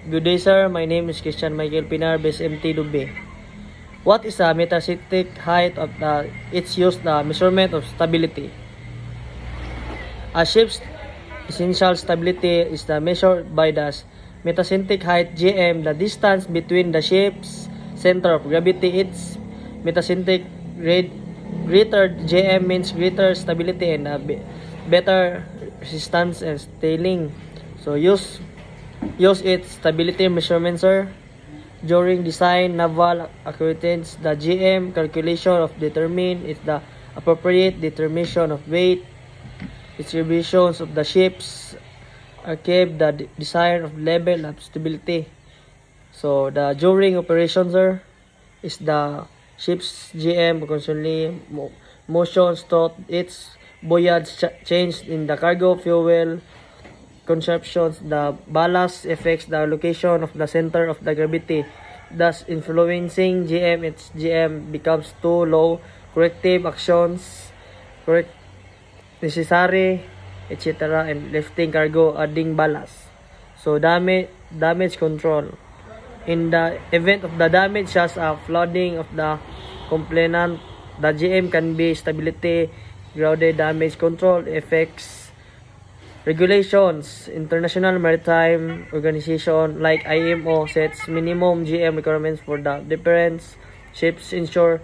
Good day, sir. My name is Christian Michael Pinar, base MT Dube. What is the metastatic height of its used measurement of stability? A ship's essential stability is measured by the metacentric height (gm), the distance between the ship's center of gravity. Its metacentric greater (gm) means greater stability and better resistance and sailing. So use its stability measurement, sir. During design naval acquaintance, the GM calculation of determine is the appropriate determination of weight distributions of the ships achieve the desired of level of stability. So the during operation, sir, is the ship's GM constantly motions to its buoyant change in the cargo fuel consumptions. The ballast affects the location of the center of the gravity, thus influencing GM. Its GM becomes too low. Corrective actions necessary, etc., and lifting cargo, adding ballast. So damage control. In the event of the damage, such as flooding of the component, the GM can be stability grounded. Damage control effects regulations. International Maritime Organization like IMO sets minimum GM requirements for the different ships ensure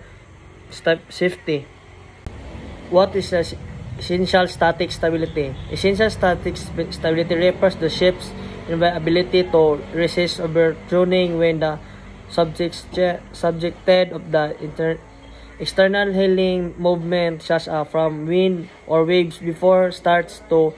safety. What is essential static stability? Essential static stability refers to the ship's ability to resist overturning when the subjected of the external hailing movement, such as from wind or waves before starts to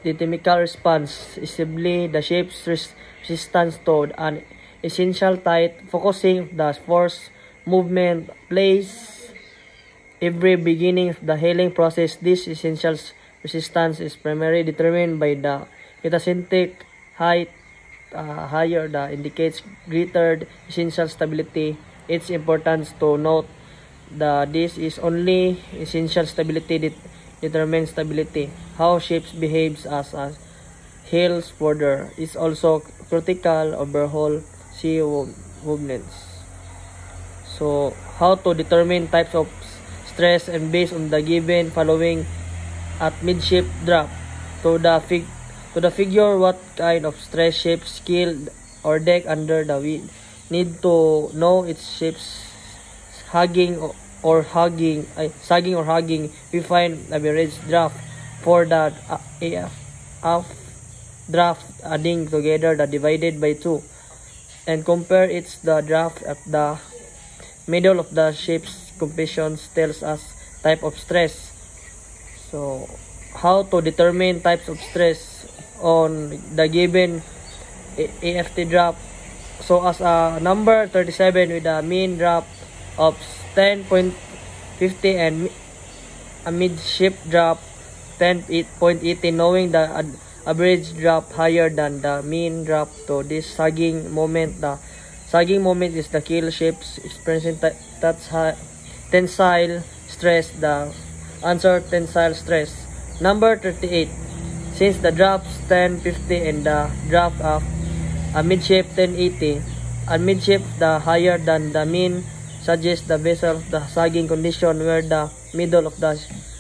the chemical response. Essentially, the ship's resistance to an essential tight focusing the force movement place every beginning of the hailing process. This essential resistance is primarily determined by the metacentric height. Higher the indicates greater essential stability. It's important to note that this is only essential stability determines stability. How ships behaves as a hails further is also critical overhaul sea movements. So how to determine types of stress and based on the given following at midship drop to the figure what kind of stress ships killed or deck under the wind. Need to know its ships sagging or hugging. We find average draft for the aft draft, adding together the divided by 2 and compare its the draft at the middle of the ship's compressions tells us type of stress. So how to determine types of stress on the given AFT drop? So as a number 37 with a mean drop of 10.50 and a midship drop 10.80, knowing the average drop higher than the mean drop to this sagging moment. The sagging moment is the kill ships experiencing tensile stress. The answer tensile stress. Number 38. Since the drops 10.50 and the drop of a midship 10.80, a midship the higher than the mean suggests the vessel the sagging condition where the middle of the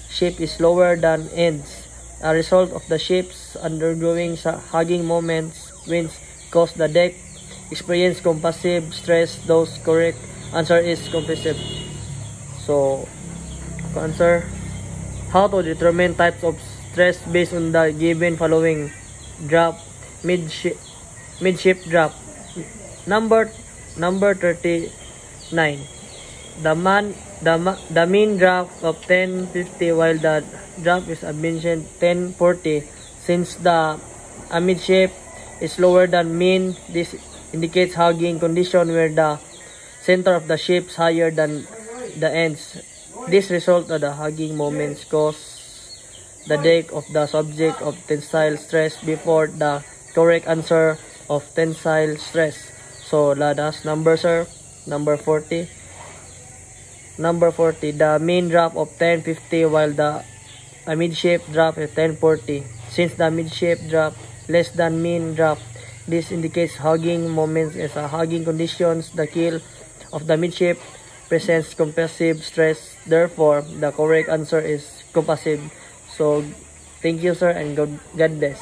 ship is lower than ends. A result of the ship's undergoing sagging moments winds cause the deck experience compressive stress. Those correct answer is compressive. So answer, how to determine types of stress based on the given following drop midship drop. Number 39. The mean drop of 10.50 while the drop is mentioned 10.40. Since the amidship is lower than mean, this indicates hugging condition where the center of the ship is higher than the ends. This result of the hugging moments cause the deck of the subject of tensile stress before the correct answer of tensile stress. So last number, sir, number 40. Number 40, the mean drop of 10.50 while the midship drop is 10.40. Since the midship drop less than mean drop This indicates hugging moments as a hugging conditions. The keel of the midship presents compressive stress. Therefore, the correct answer is compassive. So, thank you, sir, and God bless.